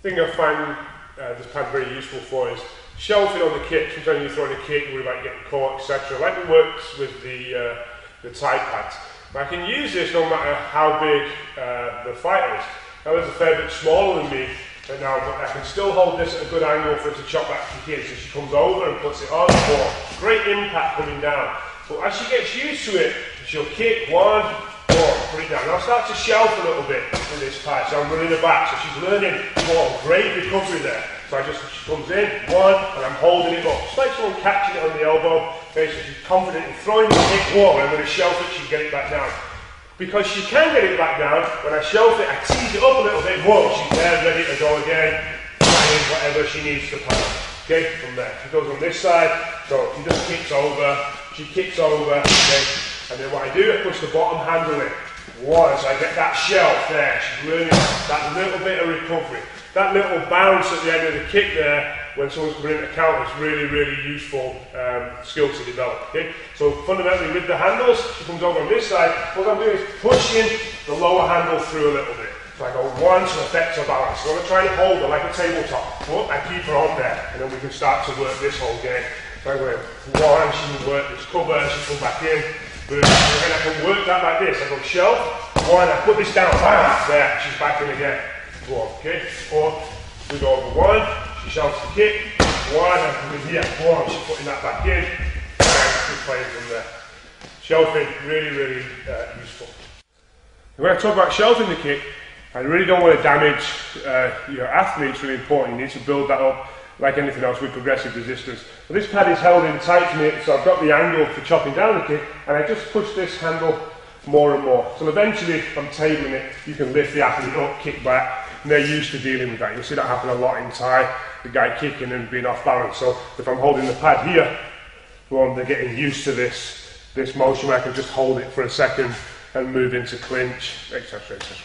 thing I find this pad very useful for is shelving on the kit. Sometimes you're throwing a kit, you worry about getting caught, etc. Like it works with the Thai pads. But I can use this no matter how big the fighter is. Now there's a fair bit smaller than me now, but I can still hold this at a good angle for it to chop back kick in. So she comes over and puts it on the ball. Great impact coming down. But as she gets used to it, she'll kick one, put it down. I'll start to shelf a little bit in this pad, so I'm running her back. So she's learning, great recovery there. So she comes in, one, and I'm holding it up. Just like someone catching it on the elbow. Okay, so she's confident in throwing the kick, and I'm going to shelf it, she can get it back down. Because she can get it back down, when I shelf it, I tease it up a little bit, she's there, ready to go again, trying whatever she needs to pound. Okay, from there. She goes on this side, so she just kicks over, okay, and then what I do, I push the bottom handle in. One, so I get that shelf there, she's learning that little bit of recovery. That little bounce at the end of the kick there, when someone's coming in to counter, is really, really useful skill to develop. Okay? So fundamentally with the handles, she comes over on this side, what I'm doing is pushing the lower handle through a little bit. So I go one to affect her balance. So I'm going to try and hold her like a tabletop. I keep her on there, and then we can start to work this whole game. So I'm going one, she can work this cover, she can come back in, boom. And then I can work that like this. I go shelf, one, I put this down, bam, there, she's back in again. One, okay, or we go over one, she shelves the kick, one, and come in here, one, she's putting that back in, and we're playing from there. Shelving, really, really useful. When I talk about shelving the kick, I really don't want to damage your athlete. It's really important. You need to build that up like anything else with progressive resistance. But this pad is held in tight to me, so I've got the angle for chopping down the kick, and I just push this handle more and more. So eventually, if I'm tabling it, you can lift the athlete up, kick back, and they're used to dealing with that. You'll see that happen a lot in Thai, the guy kicking and being off balance. So if I'm holding the pad here, well, they're getting used to this motion where I can just hold it for a second and move into clinch, etc., etc.